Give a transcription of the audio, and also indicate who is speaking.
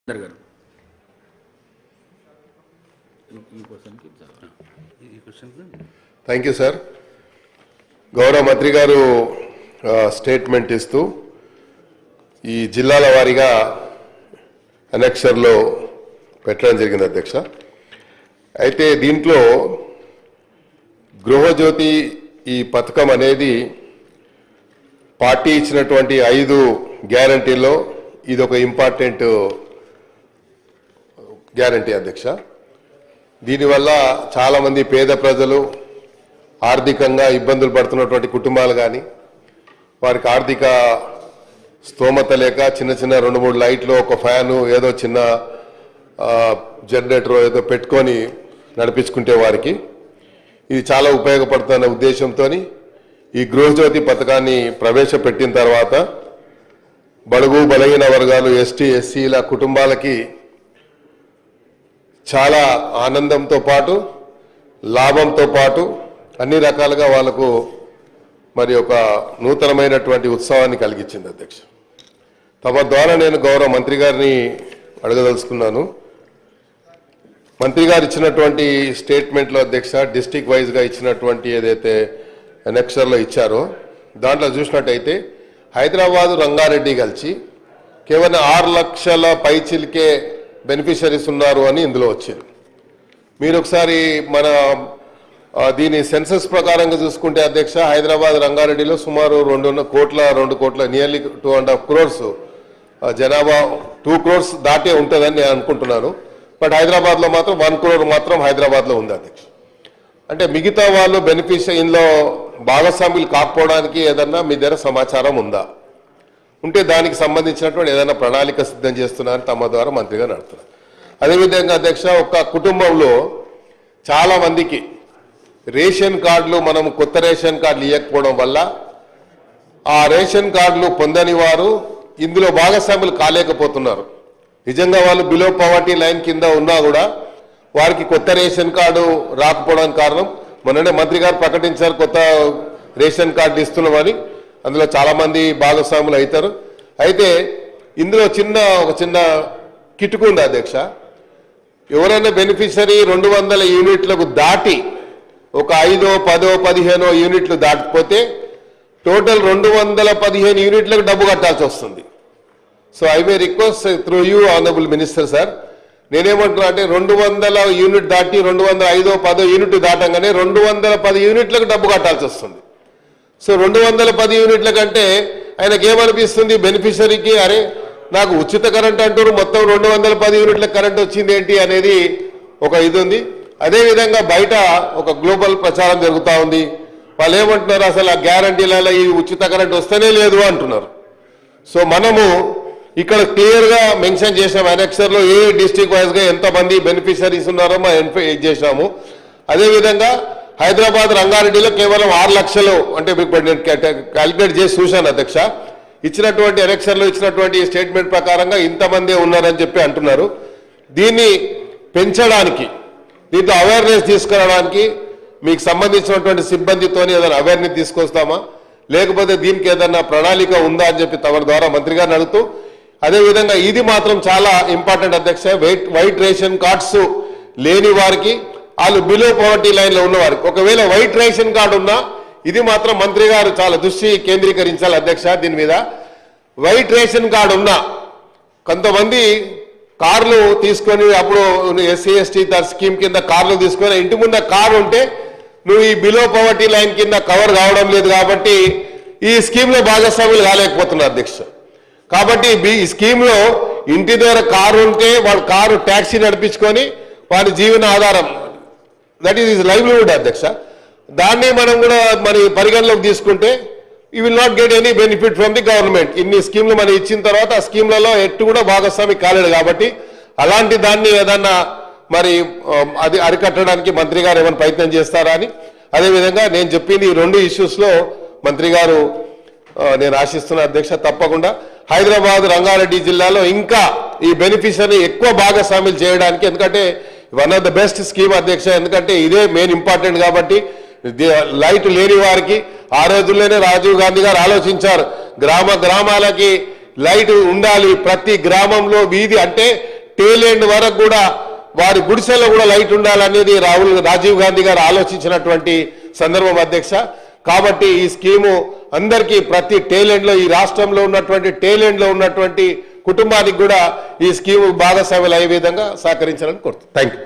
Speaker 1: గారు
Speaker 2: thank you sir. గౌరవ మంత్రి గారు స్టేట్మెంట్ ఇస్తూ ఈ జిల్లాల వారీగా అనెక్షర్లో పెట్టడం జరిగింది అధ్యక్ష. అయితే దీంట్లో గృహజ్యోతి ఈ పథకం అనేది పార్టీ ఇచ్చినటువంటి 5 గ్యారంటీల్లో ఇది ఒక ఇంపార్టెంట్ గ్యారంటీ అధ్యక్ష. దీనివల్ల చాలామంది పేద ప్రజలు ఆర్థికంగా ఇబ్బందులు పడుతున్నటువంటి కుటుంబాలు కానీ వారికి ఆర్థిక స్తోమత లేక చిన్న చిన్న 2-3 లైట్లు ఒక ఫ్యాను ఏదో చిన్న జనరేటర్ ఏదో పెట్టుకొని నడిపించుకుంటే వారికి ఇది చాలా ఉపయోగపడుతున్న ఉద్దేశంతో ఈ గృహజ్యోతి పథకాన్ని ప్రవేశపెట్టిన తర్వాత బడుగు బలహీన వర్గాలు ఎస్టీ ఎస్సీల కుటుంబాలకి చాలా ఆనందంతో పాటు లాభంతో పాటు అన్ని రకాలుగా వాళ్ళకు మరి ఒక నూతనమైనటువంటి ఉత్సవాన్ని కలిగించింది అధ్యక్ష. తమ ద్వారా నేను గౌరవ మంత్రి గారిని అడగదలుచుకున్నాను. మంత్రి గారు ఇచ్చినటువంటి స్టేట్మెంట్లో అధ్యక్ష డిస్ట్రిక్ట్ వైజ్గా ఇచ్చినటువంటి ఏదైతే అనెక్షర్లో ఇచ్చారో దాంట్లో చూసినట్టయితే హైదరాబాదు రంగారెడ్డి కలిసి కేవలం 6 లక్షల పైచిల్కే బెనిఫిషరీస్ ఉన్నారు అని ఇందులో వచ్చింది. మీరు ఒకసారి మన దీని సెన్సస్ ప్రకారంగా చూసుకుంటే అధ్యక్ష హైదరాబాద్ రంగారెడ్డిలో సుమారు 2 కోట్ల నియర్లీ 2.5 crores జనాభా 2 crores దాటే ఉంటుందని నేను అనుకుంటున్నాను. బట్ హైదరాబాద్లో మాత్రం 1 crore మాత్రం హైదరాబాద్లో ఉంది అధ్యక్ష. అంటే మిగతా వాళ్ళు బెనిఫిషరీలో భాగస్వాములు కాకపోవడానికి ఏదన్నా మీ దగ్గర సమాచారం ఉందా? ఉంటే దానికి సంబంధించినటువంటి ఏదైనా ప్రణాళిక సిద్ధం చేస్తున్నారని తమ ద్వారా మంత్రిగా నడుతున్నారు. అదేవిధంగా అధ్యక్ష ఒక కుటుంబంలో చాలా మందికి రేషన్ కార్డులు మనం కొత్త రేషన్ కార్డులు ఇవ్వకపోవడం వల్ల ఆ రేషన్ కార్డులు పొందని వారు ఇందులో భాగస్వాములు కాలేకపోతున్నారు. నిజంగా వాళ్ళు బిలో పవర్టీ లైన్ కింద ఉన్నా కూడా వారికి కొత్త రేషన్ కార్డు రాకపోవడానికి కారణం మొన్ననే మంత్రి గారు ప్రకటించారు కొత్త రేషన్ కార్డు ఇస్తున్నామని. అందులో చాలామంది భాగస్వాములు అవుతారు. అయితే ఇందులో ఒక చిన్న కిటుకు ఉంది అధ్యక్ష. ఎవరైనా బెనిఫిషరీ 200 యూనిట్లకు దాటి ఒక 5, 10, 15 యూనిట్లు దాటిపోతే టోటల్ 215 యూనిట్లకు డబ్బు కట్టాల్సి వస్తుంది. So I may request through you honourable minister sir, నేనేమంటున్నా అంటే 200 యూనిట్ దాటి 205, 10 యూనిట్ దాటంగానే 210 యూనిట్లకు డబ్బు కట్టాల్సి వస్తుంది. సో 210 యూనిట్ల కంటే ఆయనకి ఏమనిపిస్తుంది బెనిఫిషరీకి, అరే నాకు ఉచిత కరెంట్ అంటారు మొత్తం 210 యూనిట్ల కరెంట్ వచ్చింది ఏంటి అనేది ఒక ఇది ఉంది. అదేవిధంగా బయట ఒక గ్లోబల్ ప్రచారం జరుగుతూ ఉంది. వాళ్ళు ఏమంటున్నారు అసలు ఆ గ్యారంటీలలో ఈ ఉచిత కరెంట్ వస్తేనే లేదు అంటున్నారు. సో మనము ఇక్కడ క్లియర్గా మెన్షన్ చేసాము అనెక్సర్లో ఏ డిస్ట్రిక్ట్ వైజ్గా ఎంతమంది బెనిఫిషరీస్ ఉన్నారో మనం చేసాము. అదేవిధంగా హైదరాబాద్ రంగారెడ్డిలో కేవలం 6 లక్షలు అంటే నేను క్యాలిక్యులేట్ చేసి చూశాను అధ్యక్ష. ఇచ్చినటువంటి ఎలక్షన్లో ఇచ్చినటువంటి స్టేట్మెంట్ ప్రకారంగా ఇంతమందే ఉన్నారని చెప్పి అంటున్నారు. దీన్ని పెంచడానికి దీంట్లో అవేర్నెస్ తీసుకురావడానికి మీకు సంబంధించినటువంటి సిబ్బందితో ఏదైనా అవేర్నెస్ తీసుకొస్తామా లేకపోతే దీనికి ఏదైనా ప్రణాళిక ఉందా అని చెప్పి తమ ద్వారా మంత్రి గారిని అడుగుతూ, అదేవిధంగా ఇది మాత్రం చాలా ఇంపార్టెంట్ అధ్యక్ష. వైట్ రేషన్ కార్డ్స్ లేని వారికి వాళ్ళు బిలో పవర్టీ లైన్లో ఉన్నవారికి ఒకవేళ వైట్ రేషన్ కార్డు ఉన్నా ఇది మాత్రం మంత్రి గారు చాలా దృష్టి కేంద్రీకరించాలి అధ్యక్ష. దీని మీద వైట్ రేషన్ కార్డు ఉన్నా కొంతమంది కార్లు తీసుకొని అప్పుడు ఎస్సీ ఎస్టీ స్కీమ్ కింద కార్లు తీసుకొని ఇంటి ముందు కారు ఉంటే నువ్వు ఈ బిలో పవర్టీ లైన్ కింద కవర్ కావడం లేదు కాబట్టి ఈ స్కీమ్లో భాగస్వాములు కాలేకపోతున్నారు అధ్యక్ష. కాబట్టి ఈ స్కీమ్లో ఇంటి దగ్గర కారు ఉంటే వాడు కారు ట్యాక్సీ నడిపించుకొని వాడి జీవన ఆధారం దట్ ఈస్ లైవ్లీహుడ్ అధ్యక్ష. దాన్ని మనం కూడా మరి పరిగణలోకి తీసుకుంటే you will not get any benefit from the government. ఇన్ని స్కీమ్లు మనం ఇచ్చిన తర్వాత ఆ స్కీమ్లలో ఎట్టు కూడా భాగస్వామి కాలేదు కాబట్టి అలాంటి దాన్ని ఏదన్నా మరి అది అరికట్టడానికి మంత్రి గారు ఏమైనా ప్రయత్నం చేస్తారా అని. అదేవిధంగా నేను చెప్పింది ఈ 2 ఇష్యూస్లో మంత్రి గారు నేను ఆశిస్తున్న అధ్యక్ష తప్పకుండా హైదరాబాద్ రంగారెడ్డి జిల్లాలో ఇంకా ఈ బెనిఫిషరీ ఎక్కువ భాగస్వాములు చేయడానికి, ఎందుకంటే one of the best scheme అధ్యక్ష. ఎందుకంటే ఇదే మెయిన్ ఇంపార్టెంట్ కాబట్టి లైట్ లేని వారికి ఆ రోజుల్లోనే రాజీవ్ గాంధీ గారు ఆలోచించారు గ్రామాలకి లైట్ ఉండాలి, ప్రతి గ్రామంలో వీధి అంటే టేల్ ఎండ్ వరకు కూడా వారి గుడిసెలో కూడా లైట్ ఉండాలనేది రాజీవ్ గాంధీ గారు ఆలోచించినటువంటి సందర్భం అధ్యక్ష. కాబట్టి ఈ స్కీము అందరికీ ప్రతి టేల్ ఎండ్ లో ఈ రాష్ట్రంలో ఉన్నటువంటి టేల్ ఎండ్ లో ఉన్నటువంటి కుటుంబానికి కూడా ఈ స్కీము భాగస్వాములు అయ్యే విధంగా సహకరించాలని కోరుతున్నాను. Thank you.